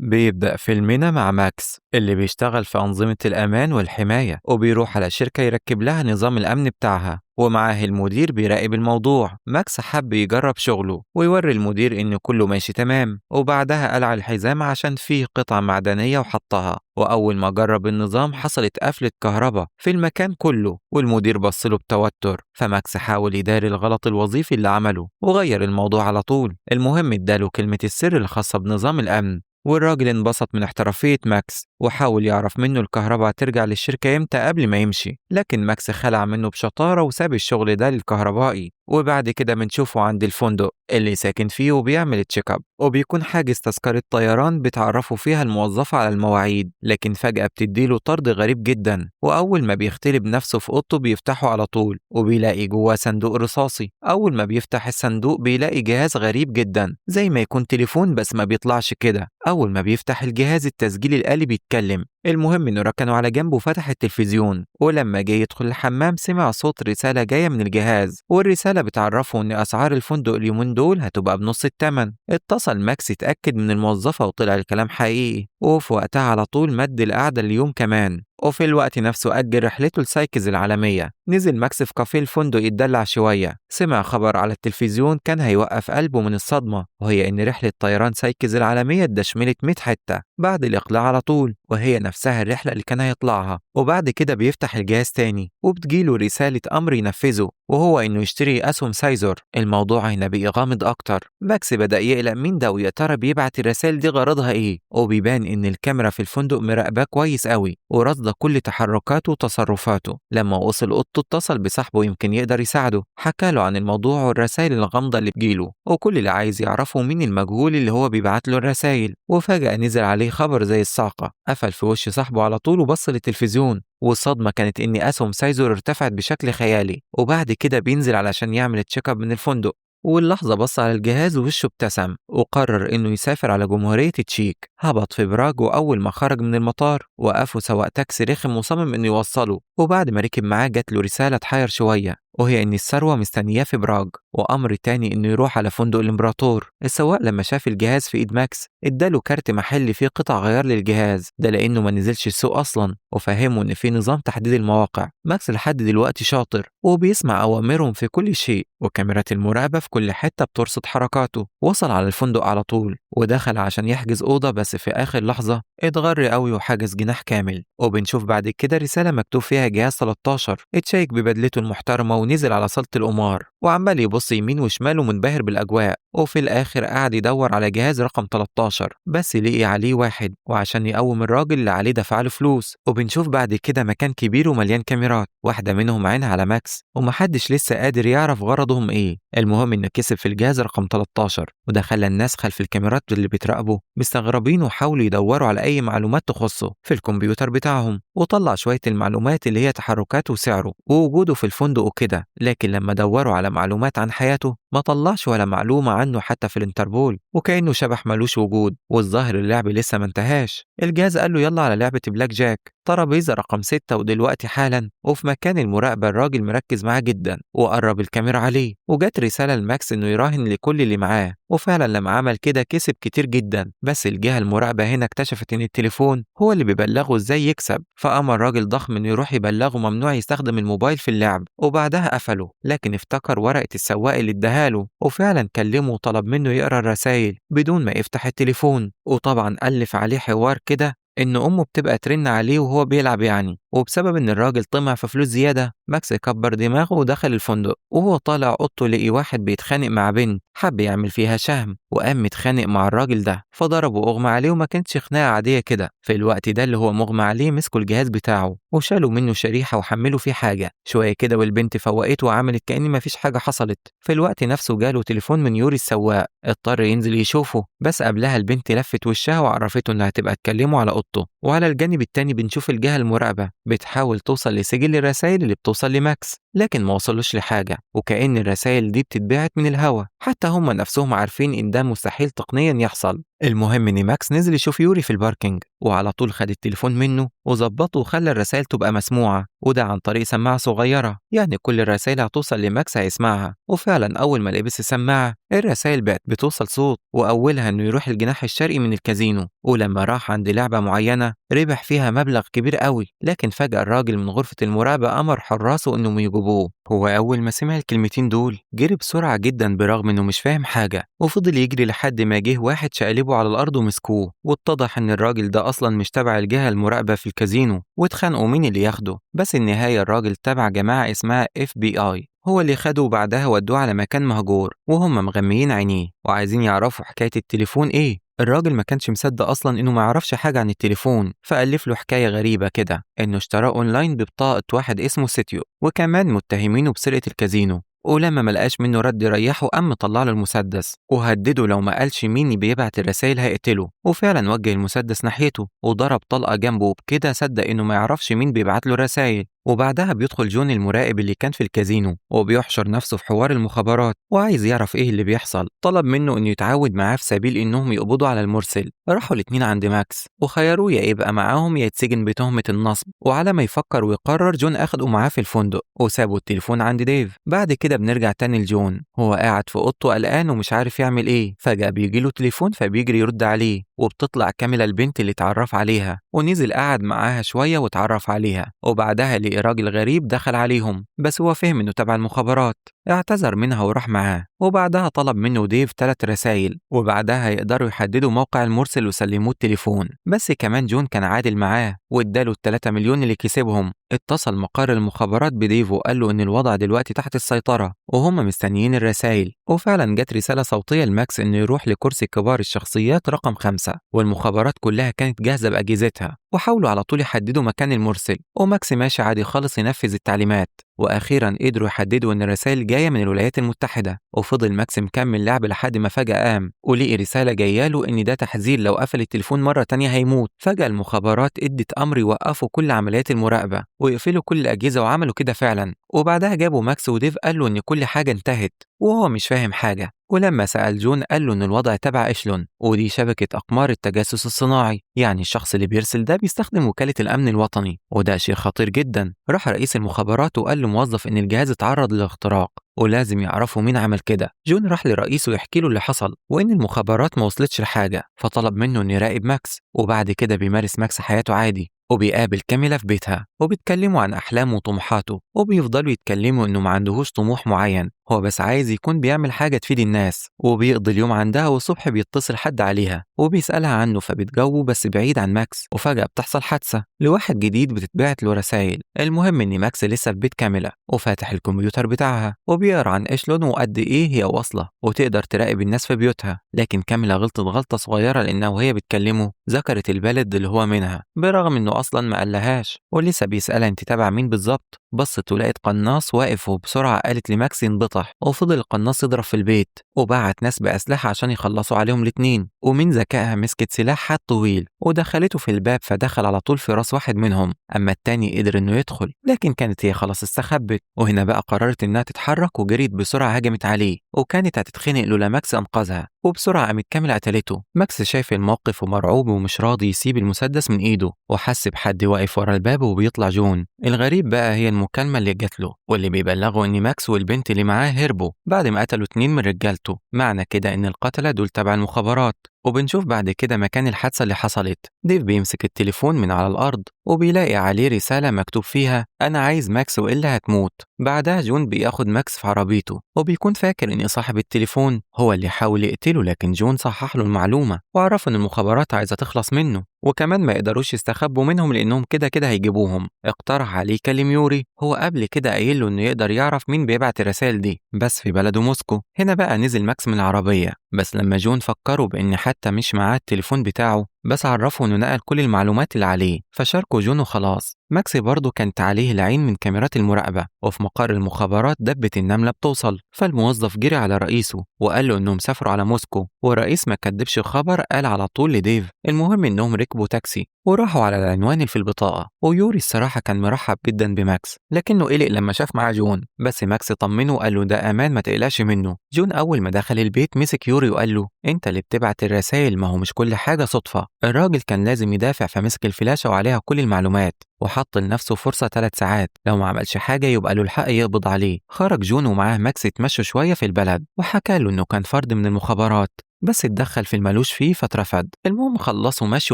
بيبدأ فيلمنا مع ماكس اللي بيشتغل في أنظمة الأمان والحماية وبيروح على شركة يركب لها نظام الأمن بتاعها، ومعاه المدير بيراقب الموضوع. ماكس حب يجرب شغله ويوري المدير إن كله ماشي تمام، وبعدها قلع الحزام عشان فيه قطعة معدنية وحطها. وأول ما جرب النظام حصلت قفلة كهرباء في المكان كله، والمدير بصله بتوتر. فماكس حاول يداري الغلط الوظيفي اللي عمله وغير الموضوع على طول. المهم اداله كلمة السر الخاصة بنظام الأمن، والراجل انبسط من احترافية ماكس وحاول يعرف منه الكهرباء هترجع للشركة امتى قبل ما يمشي. لكن ماكس خلع منه بشطارة وساب الشغل ده للكهربائي. وبعد كده بنشوفه عند الفندق اللي ساكن فيه وبيعمل تشيك اب، وبيكون حاجز تذكرة طيران بتعرفه فيها الموظفة على المواعيد. لكن فجأة بتديله طرد غريب جدا، وأول ما بيختلي بنفسه في أوضته بيفتحه على طول وبيلاقي جواه صندوق رصاصي. أول ما بيفتح الصندوق بيلاقي جهاز غريب جدا زي ما يكون تليفون بس ما بيطلعش كده. أول ما بيفتح الجهاز التسجيل الآلي بيتكلم. المهم إنه ركنه على جنبه وفتح التلفزيون، ولما جه يدخل الحمام سمع صوت رسالة جاية من الجهاز، والرسالة بتعرفه إن أسعار الفندق اليومين دول هتبقى بنص التمن. اتصل ماكس يتأكد من الموظفة وطلع الكلام حقيقي، وفي وقتها على طول مد القعدة اليوم كمان. وفي الوقت نفسه أجل رحلته لسايكز العالمية. نزل ماكس في كافيه الفندق يتدلع شوية. سمع خبر على التلفزيون كان هيوقف قلبه من الصدمة، وهي إن رحلة طيران سايكز العالمية اتدشملت 100 حتة بعد الإقلاع على طول، وهي نفسها الرحلة اللي كان هيطلعها. وبعد كده بيفتح الجهاز تاني وبتجيله رسالة أمر ينفذه، وهو إنه يشتري أسهم سايزور. الموضوع هنا بقى غامض أكتر. ماكس بدأ يقلق مين ده ويا ترى بيبعت الرسائل دي غرضها إيه، وبيبان إن الكاميرا في الفندق مراقباه كويس قوي ورصد كل تحركاته وتصرفاته. لما وصل اوضته اتصل بصاحبه يمكن يقدر يساعده، حكى له عن الموضوع والرسائل الغامضة اللي بتجيله، وكل اللي عايز يعرفه مين المجهول اللي هو بيبعت له الرسائل. وفجأة نزل عليه خبر زي الصاعقة، قفل في وش صاحبه على طول وبص للتلفزيون. والصدمة كانت إن أسهم سايزور ارتفعت بشكل خيالي. وبعد كده بينزل علشان يعمل تشيك اب من الفندق، واللحظة بص على الجهاز ووشه ابتسم وقرر إنه يسافر على جمهورية تشيك. هبط في براغ، وأول ما خرج من المطار وقفه سواق تاكسي رخم وصمم إنه يوصله. وبعد ما ركب معاه جات له رسالة تحير شوية، وهي إن الثروة مستنياه في براغ، وأمر تاني إنه يروح على فندق الإمبراطور. السواق لما شاف الجهاز في إيد ماكس اداله كارت محلي فيه قطع غيار للجهاز ده لأنه ما نزلش السوق أصلا، وفهمه إن في نظام تحديد المواقع. ماكس لحد دلوقتي شاطر وبيسمع أوامرهم في كل شيء، وكاميرات المراقبة في كل حتة بترصد حركاته. وصل على الفندق على طول ودخل عشان يحجز أوضة، بس في آخر لحظة اتغر قوي وحجز جناح كامل. وبنشوف بعد كده رسالة مكتوب فيها جهاز 13. اتشيك ببدلته المحترمة ونزل على صالة القمار وعمال يبص يمين وشمال ومنبهر بالأجواء. وفي الآخر قعد يدور على جهاز رقم 13 بس لقي عليه واحد، وعشان يقوم الراجل اللي عليه دفع له فلوس. وبنشوف بعد كده مكان كبير ومليان كاميرات، واحدة منهم عينها على ماكس ومحدش لسه قادر يعرف غرضهم ايه. المهم انه كسب في الجهاز رقم 13، وده خلى الناس خلف الكاميرات اللي بتراقبه مستغربين وحاولوا يدوروا على اي معلومات تخصه في الكمبيوتر بتاعهم. وطلع شوية المعلومات اللي هي تحركاته وسعره ووجوده في الفندق وكده. لكن لما دوروا على معلومات عن حياته ما طلعش ولا معلومة عنه حتى في الانتربول، وكأنه شبح ملوش وجود. والظاهر اللعب لسه ما انتهاش. الجهاز قال له يلا على لعبة بلاك جاك، ترابيزة رقم 6 ودلوقتي حالا. وفي مكان المراقبة الراجل مركز معاه جدا وقرب الكاميرا عليه، وجات رسالة لماكس انه يراهن لكل اللي معاه. وفعلا لما عمل كده كسب كتير جدا. بس الجهة المراقبة هنا اكتشفت ان التليفون هو اللي بيبلغه ازاي يكسب، فأمر راجل ضخم انه يروح يبلغه ممنوع يستخدم الموبايل في اللعب، وبعدها قفله. لكن افتكر ورقة السواق اللي اداها له، وفعلا كلمه وطلب منه يقرا الرسايل بدون ما يفتح التليفون. وطبعا ألف عليه حوار كده إن أمه بتبقى ترن عليه وهو بيلعب يعني. وبسبب إن الراجل طمع في فلوس زيادة ماكس كبر دماغه ودخل الفندق. وهو طالع أوضته لقي واحد بيتخانق مع بنت، حب يعمل فيها شهم وقام متخانق مع الراجل ده، فضربه وأغمى عليه. وما كانتش خناقة عادية كده. في الوقت ده اللي هو مغمى عليه مسكوا الجهاز بتاعه وشالوا منه شريحة وحملوا فيه حاجة شوية كده، والبنت فوقته وعملت كأن مفيش حاجة حصلت. في الوقت نفسه جاله تليفون من يوري السواق، اضطر ينزل يشوفه. بس قبلها البنت لفت وشها وعرفته إنها هتبقى تكلمه على أوضته. وعلى الجانب التاني بنشوف الجهة المراقبة بتحاول توصل لسجل الرسائل اللي بتوصل لماكس، لكن ما وصلوش لحاجة، وكأن الرسائل دي بتتبعت من الهوا. حتى هم نفسهم عارفين إن ده مستحيل تقنيا يحصل. المهم إن ماكس نزل يشوف يوري في الباركينج، وعلى طول خد التليفون منه وظبطه وخلى الرسائل تبقى مسموعة، وده عن طريق سماعة صغيرة، يعني كل الرسائل هتوصل لماكس هيسمعها. وفعلا أول ما لبس السماعة الرسائل بقت بتوصل صوت، وأولها إنه يروح الجناح الشرقي من الكازينو، ولما راح عند لعبة معينة ربح فيها مبلغ كبير قوي. لكن فجأة الراجل من غرفة المراقبة أمر حراسه إنهم يجيبوه. هو أول ما سمع الكلمتين دول جري بسرعة جدا برغم إنه مش فاهم حاجة، وفضل يجري لحد ما جه واحد شقلبه على الأرض ومسكوه، واتضح إن الراجل ده أصلا مش تبع الجهة المراقبة في الكازينو، واتخانقوا مين اللي ياخده. بس النهاية الراجل تبع جماعة اسمها FBI هو اللي خده، وبعدها ودوه على مكان مهجور وهم مغميين عينيه وعايزين يعرفوا حكاية التليفون إيه. الراجل ما كانش مصدق أصلا إنه ما يعرفش حاجة عن التليفون، فألف له حكاية غريبة كده إنه اشتراه أونلاين ببطاقة واحد اسمه سيتيو، وكمان متهمينه بسرقة الكازينو. ولما ما لقاش منه رد ريحه قام طلع له المسدس وهدده لو ما قالش مين بيبعت الرسائل هيقتله، وفعلا وجه المسدس ناحيته وضرب طلقة جنبه، وبكده صدق إنه ما يعرفش مين بيبعت له رسائل. وبعدها بيدخل جون المراقب اللي كان في الكازينو وبيحشر نفسه في حوار المخابرات وعايز يعرف ايه اللي بيحصل. طلب منه انه يتعاون معاه في سبيل انهم يقبضوا على المرسل. راحوا الاتنين عند ماكس وخيروه يا يبقى معاهم يا يتسجن بتهمة النصب، وعلى ما يفكر ويقرر جون اخده معاه في الفندق وسابوا التليفون عند ديف. بعد كده بنرجع تاني لجون، هو قاعد في اوضته قلقان ومش عارف يعمل ايه. فجأة بيجيله تليفون فبيجري يرد عليه، وبتطلع كاميلا البنت اللي اتعرف عليها، ونزل قعد معاها شوية واتعرف عليها. وبعدها لقي راجل غريب دخل عليهم بس هو فهم انه تبع المخابرات، اعتذر منها وراح معاه. وبعدها طلب منه ديف 3 رسايل، وبعدها يقدروا يحددوا موقع المرسل وسلموه التليفون. بس كمان جون كان عادل معاه واداله ال3 مليون اللي كسبهم. اتصل مقر المخابرات بديف وقال له ان الوضع دلوقتي تحت السيطرة وهم مستنيين الرسايل. وفعلا جت رسالة صوتية لماكس انه يروح لكرسي كبار الشخصيات رقم 5، والمخابرات كلها كانت جاهزة بأجهزتها، وحاولوا على طول يحددوا مكان المرسل. وماكس ماشي عادي خالص ينفذ التعليمات، واخيرا قدروا يحددوا ان الرسائل جايه من الولايات المتحده. وفضل ماكس مكمل لعب لحد ما فجاه قام ولقي رساله جايه له ان ده تحذير لو قفل التليفون مره تانية هيموت. فجاه المخابرات ادت امر يوقفوا كل عمليات المراقبه ويقفلوا كل الاجهزه، وعملوا كده فعلا. وبعدها جابوا ماكس وديف قال له ان كل حاجه انتهت وهو مش فاهم حاجه. ولما سأل جون قال له إن الوضع تبع إيشلون، ودي شبكة أقمار التجسس الصناعي، يعني الشخص اللي بيرسل ده بيستخدم وكالة الأمن الوطني، وده شيء خطير جدا. راح رئيس المخابرات وقال لموظف إن الجهاز اتعرض للاختراق ولازم يعرفوا مين عمل كده. جون راح لرئيسه يحكي له اللي حصل وإن المخابرات ما وصلتش لحاجة، فطلب منه إنه يراقب ماكس. وبعد كده بيمارس ماكس حياته عادي، وبيقابل كاميلا في بيتها وبيتكلموا عن أحلامه وطموحاته، وبيفضلوا يتكلموا إنه ما عندهوش طموح معين، هو بس عايز يكون بيعمل حاجة تفيد الناس. وبيقضي اليوم عندها والصبح بيتصل حد عليها وبيسألها عنه فبتجاوبه بس بعيد عن ماكس. وفجأة بتحصل حادثة لواحد جديد بتتبعت له رسائل. المهم إن ماكس لسه في بيت كاميلا وفاتح الكمبيوتر بتاعها وبيقرا عن إيشلون وقد إيه هي واصلة وتقدر تراقب الناس في بيوتها. لكن كاميلا غلطت غلطة صغيرة لأنها وهي بتكلمه ذكرت البلد اللي هو منها برغم إنه أصلا ما قالهاش. ولسه بيسألها أنت تابع مين بالظبط، بصت ولقت قناص واقف وبسرعة قالت لماكس ينبطح. وفضل القناص يضرب في البيت وبعت ناس بأسلحة عشان يخلصوا عليهم الاتنين، ومن ذكائها مسكت سلاح حاد طويل ودخلته في الباب فدخل على طول في راس واحد منهم، أما التاني قدر إنه يدخل لكن كانت هي خلاص استخبت. وهنا بقى قررت إنها تتحرك وجريت بسرعة هجمت عليه وكانت هتتخنق لولا ماكس أنقذها، وبسرعة قامت كامل قتلته. ماكس شايف الموقف ومرعوب ومش راضي يسيب المسدس من إيده، وحس بحد واقف ورا الباب وبيطلع جون. الغريب بقى هي المكالمة اللي جات له واللي بيبلغه إن ماكس والبنت اللي معاه هربوا بعد ما قتلوا 2 من رجالته، معنى كده إن القتلة دول تبع المخابرات. وبنشوف بعد كده مكان الحادثة اللي حصلت. ديف بيمسك التليفون من على الأرض وبيلاقي عليه رسالة مكتوب فيها أنا عايز ماكس وإلا هتموت. بعدها جون بياخد ماكس في عربيته وبيكون فاكر إن صاحب التليفون هو اللي حاول يقتله، لكن جون صحح له المعلومة وعرف إن المخابرات عايزة تخلص منه وكمان ما يقدروش يستخبوا منهم لأنهم كده كده هيجيبوهم. اقترح عليه يكلم يوري، هو قبل كده قايل له إنه يقدر يعرف مين بيبعت الرسائل دي بس في بلده موسكو. هنا بقى نزل ماكس من العربية، بس لما جون فكروا بإن حتى مش معاه التليفون بتاعه بس عرفه إنه نقل كل المعلومات اللي عليه، فشاركوا جون وخلاص. ماكس برضه كانت عليه العين من كاميرات المراقبة، وفي مقر المخابرات دبة النملة بتوصل، فالموظف جري على رئيسه وقال له إنهم سافروا على موسكو، والرئيس ما كدبش خبر، قال على طول لديف. المهم إنهم ركبوا تاكسي وراحوا على العنوان اللي في البطاقة، ويوري الصراحة كان مرحب جدا بماكس، لكنه قلق لما شاف معاه جون، بس ماكس طمنه وقال له ده أمان ما تقلقش منه. جون أول ما دخل البيت مسك يوري وقال له أنت اللي بتبعت الرسائل، ما هو مش كل حاجة صدفة. الراجل كان لازم يدافع، فمسك الفلاشة وعليها كل المعلومات، وحط لنفسه فرصة 3 ساعات، لو ما عملش حاجة يبقى له الحق يقبض عليه. خرج جون ومعاه ماكس يتمشوا شوية في البلد، وحكى له إنه كان فرد من المخابرات، بس اتدخل في المالوش فيه فاترفض. المهم خلصوا مشي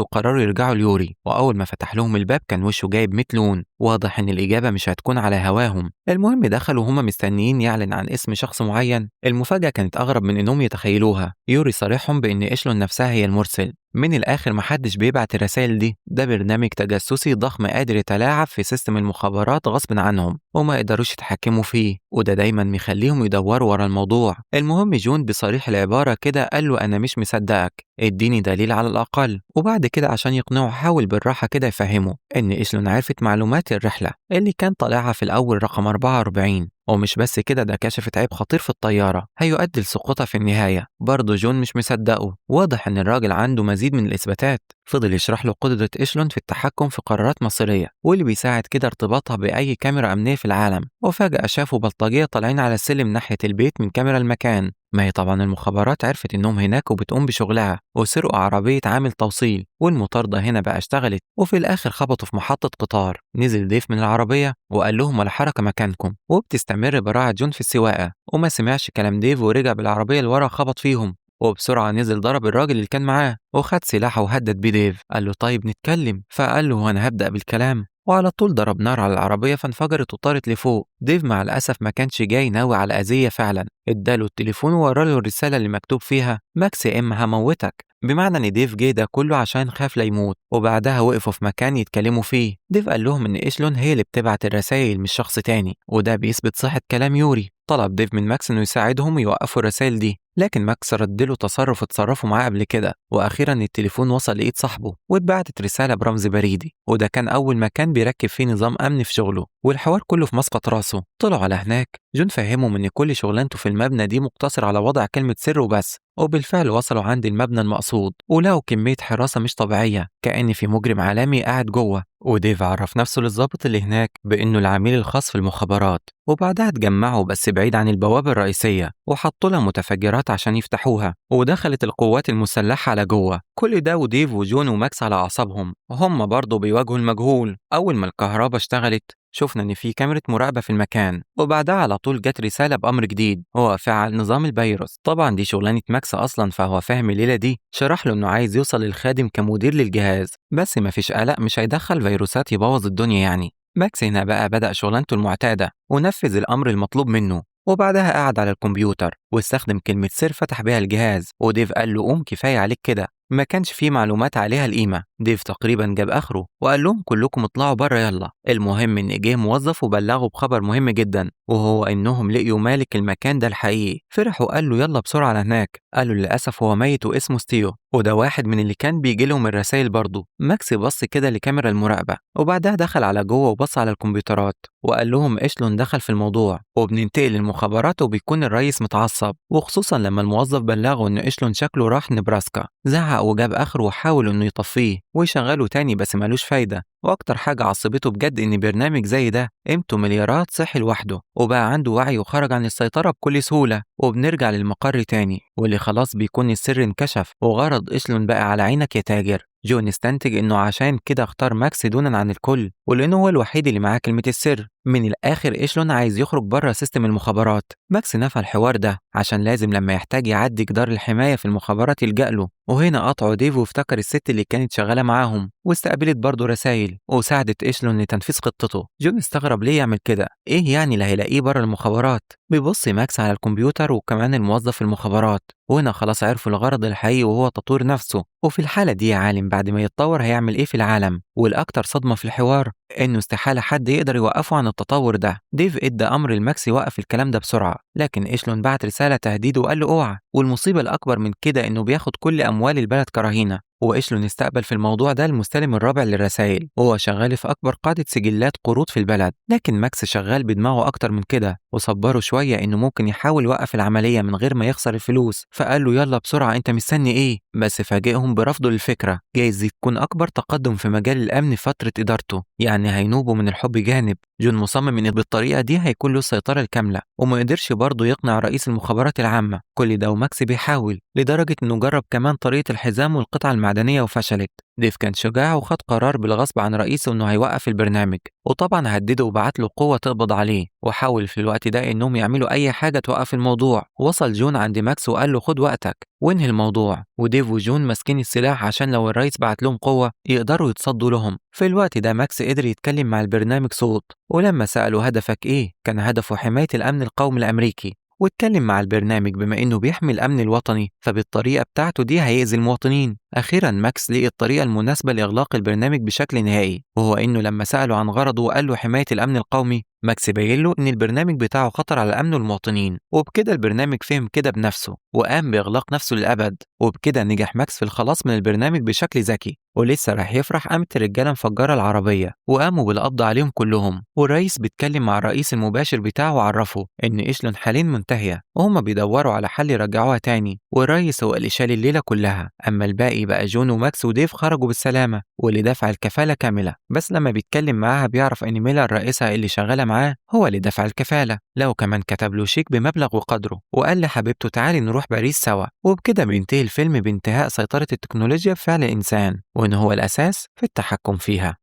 وقرروا يرجعوا ليوري، وأول ما فتح لهم الباب كان وشه جايب 100 لون، واضح إن الإجابة مش هتكون على هواهم. المهم دخلوا وهما مستنيين يعلن عن اسم شخص معين. المفاجأة كانت أغرب من إنهم يتخيلوها، يوري صارحهم بإن إيشلون نفسها هي المرسل. من الآخر محدش بيبعت الرسائل دي، ده برنامج تجسسي ضخم قادر يتلاعب في سيستم المخابرات غصب عنهم، وما يقدروش يتحكموا فيه، وده دايما مخليهم يدوروا ورا الموضوع. المهم جون بصريح العبارة كده قال له أنا مش مصدقك، اديني دليل على الأقل. وبعد كده عشان يقنعه حاول بالراحة كده يفهمه إن إيشلون عرفت معلومات الرحلة اللي كان طالعها في الأول رقم 44، ومش بس كده ده كشفت عيب خطير في الطيارة هيؤدي لسقوطها في النهاية. برضه جون مش مصدقه، واضح إن الراجل عنده مزيد من الإثباتات. فضل يشرح له قدرة إيشلون في التحكم في قرارات مصيرية، واللي بيساعد كده ارتباطها بأي كاميرا أمنية في العالم. وفجأة شافوا بلطجية طالعين على السلم ناحية البيت من كاميرا المكان. ما هي طبعا المخابرات عرفت إنهم هناك وبتقوم بشغلها، وسرقوا عربية عامل توصيل، والمطاردة هنا بقى اشتغلت. وفي الآخر خبطوا في محطة قطار، نزل ديف من العربية وقال لهم ولا حركة مكانكم، وبتستمر براعة جون في السواقة، وما سمعش كلام ديف ورجع بالعربية لورا خبط فيهم، وبسرعة نزل ضرب الراجل اللي كان معاه وخد سلاحه وهدد بيه ديف. قال له طيب نتكلم، فقال له أنا هبدأ بالكلام، وعلى طول ضرب نار على العربية فانفجرت وطارت لفوق. ديف مع الأسف ما كانش جاي ناوي على أذية فعلا، اداله التليفون ووراله الرسالة اللي مكتوب فيها ماكس يا إما هموتك، بمعنى إن ديف جه ده كله عشان خاف لا يموت. وبعدها وقفوا في مكان يتكلموا فيه. ديف قال لهم إن إيشلون هي اللي بتبعت الرسائل مش شخص تاني، وده بيثبت صحة كلام يوري. طلب ديف من ماكس إنه يساعدهم يوقفوا الرسائل دي، لكن ماكس ردله تصرف اتصرفوا معاه قبل كده. وأخيرا التليفون وصل لإيد صاحبه واتبعتت رسالة برمز بريدي، وده كان أول مكان بيركب فيه نظام أمن في شغله، والحوار كله في مسقط راسه. طلعوا على هناك، جون فهمهم إن كل شغلانته في المبنى دي مقتصر على وضع كلمة سر وبس، وبالفعل وصلوا عند المبنى المقصود ولقوا كمية حراسة مش طبيعية، كأن في مجرم عالمي قاعد جوه. وديف عرف نفسه للضابط اللي هناك بإنه العميل الخاص في المخابرات. وبعدها اتجمعوا بس بعيد عن البوابة الرئيسية، وحطوا لها متفجرات عشان يفتحوها، ودخلت القوات المسلحة على جوه. كل ده وديف وجون وماكس على أعصابهم، وهم برضه بيواجهوا المجهول. أول ما الكهرباء اشتغلت شفنا إن في كاميرا مراقبة في المكان، وبعدها على طول جت رسالة بأمر جديد هو فعل نظام الفيروس. طبعا دي شغلانة ماكس أصلا، فهو فاهم الليلة دي. شرح له إنه عايز يوصل للخادم كمدير للجهاز، بس مفيش قلق، مش هيدخل فيروسات يبوظ الدنيا يعني. ماكس هنا بقى بدأ شغلانته المعتادة ونفذ الأمر المطلوب منه، وبعدها قعد على الكمبيوتر واستخدم كلمة سر فتح بيها الجهاز. وديف قال له قوم كفاية عليك كده، ما كانش فيه معلومات عليها القيمة. ديف تقريبا جاب آخره وقال لهم كلكم اطلعوا بره يلا. المهم إن جه موظف وبلغه بخبر مهم جدا، وهو إنهم لقيوا مالك المكان ده الحقيقي. فرح وقال له يلا بسرعة على هناك. قالوا للأسف هو ميت واسمه ستيو، وده واحد من اللي كان بيجي لهم الرسائل برضه. ماكس بص كده لكاميرا المراقبة، وبعدها دخل على جوه وبص على الكمبيوترات وقال لهم إيشلون دخل في الموضوع، وبننتقل للمخابرات وبيكون الرئيس متعصب، وخصوصا لما الموظف بلغه إن إيشلون شكله راح نبراسكا. زعق وجاب آخره وحاول إنه يطفيه ويشغله تاني بس مالوش فايدة. واكتر حاجة عصبته بجد ان برنامج زي ده قيمته مليارات صحي لوحده، وبقى عنده وعي وخرج عن السيطرة بكل سهولة. وبنرجع للمقر تاني واللي خلاص بيكون السر انكشف، وغرض إيشلون بقى على عينك يا تاجر. جون استنتج انه عشان كده اختار ماكس دونا عن الكل، ولانه هو الوحيد اللي معاه كلمة السر. من الاخر إيشلون عايز يخرج بره سيستم المخابرات. ماكس نفى الحوار ده عشان لازم لما يحتاج يعدي جدار الحماية في المخابرات يلجأ له. وهنا قطعوا ديف وافتكر الست اللي كانت شغالة معاهم، واستقبلت برضه رسائل وساعدت إيشلون لتنفيذ خطته. جون استغرب ليه يعمل كده، ايه يعني اللي هيلاقيه بره المخابرات؟ بيبص ماكس على الكمبيوتر وكمان الموظف في المخابرات، وهنا خلاص عرفوا الغرض الحقيقي وهو تطوير نفسه. وفي الحالة دي يا عالم بعد ما يتطور هيعمل ايه في العالم؟ والأكتر صدمة في الحوار إنه استحالة حد يقدر يوقفه عن التطور ده. ديف ادى أمر الماكس يوقف الكلام ده بسرعة، لكن إيشلون بعت رسالة تهديد وقال له اوعى. والمصيبة الأكبر من كده إنه بياخد كل أموال البلد كرهينة، وإيشلون استقبل في الموضوع ده المستلم الرابع للرسائل، وهو شغال في أكبر قاعدة سجلات قروض في البلد. لكن ماكس شغال بدماغه أكتر من كده، وصبره شوية إنه ممكن يحاول يوقف العملية من غير ما يخسر الفلوس، فقال له يلا بسرعة أنت مستني إيه؟ بس فاجئهم برفضه للفكرة. جايز يكون أكبر تقدم في مجال الأمن في فترة إدارته، يعني هينوبوا من الحب جانب. جون مصمم إن بالطريقة دي هيكون له السيطرة الكاملة، وما قدرش برضه يقنع رئيس المخابرات العامة. كل ده وماكس بيحاول، لدرجة إنه جرب كمان طريقة الحزام والقطع المعدنية وفشلت. ديف كان شجاع وخد قرار بالغصب عن رئيسه إنه هيوقف البرنامج، وطبعا هدده وبعت له قوة تقبض عليه، وحاول في الوقت ده إنهم يعملوا أي حاجة توقف الموضوع. وصل جون عند ماكس وقال له خد وقتك وانهي الموضوع، وديف وجون ماسكين السلاح عشان لو الرئيس بعت لهم قوة يقدروا يتصدوا لهم. في الوقت ده ماكس قدر يتكلم مع البرنامج صوت، ولما سأله هدفك إيه كان هدفه حماية الأمن القومي الأمريكي. واتكلم مع البرنامج بما إنه بيحمي الأمن الوطني، فبالطريقة بتاعته دي هيأذي المواطنين. أخيرا ماكس لقي الطريقة المناسبة لإغلاق البرنامج بشكل نهائي، وهو إنه لما سأله عن غرضه وقال له حماية الأمن القومي، ماكس بين له إن البرنامج بتاعه خطر على الأمن والمواطنين. وبكده البرنامج فهم كده بنفسه وقام بإغلاق نفسه للأبد. وبكده نجح ماكس في الخلاص من البرنامج بشكل ذكي، ولسه راح يفرح قامت الرجالة مفجرة العربية وقاموا بالقبض عليهم كلهم. والرئيس بيتكلم مع الرئيس المباشر بتاعه وعرفه إن إيشلون حاليا منتهية، وهم بيدوروا على حل يرجعوها تاني، والرئيس هو اللي شال الليلة كلها. أما الباقي بقى جون وماكس وديف خرجوا بالسلامة، واللي دفع الكفالة كاملة. بس لما بيتكلم معاها بيعرف إن ميلا الرئيسة اللي شغالة معاه هو اللي دفع الكفالة، لو كمان كتب له شيك بمبلغ وقدره، وقال لحبيبته تعالي نروح باريس سوا. وبكده بينتهي الفيلم بانتهاء سيطرة التكنولوجيا بفعل الإنسان، وإن هو الأساس في التحكم فيها.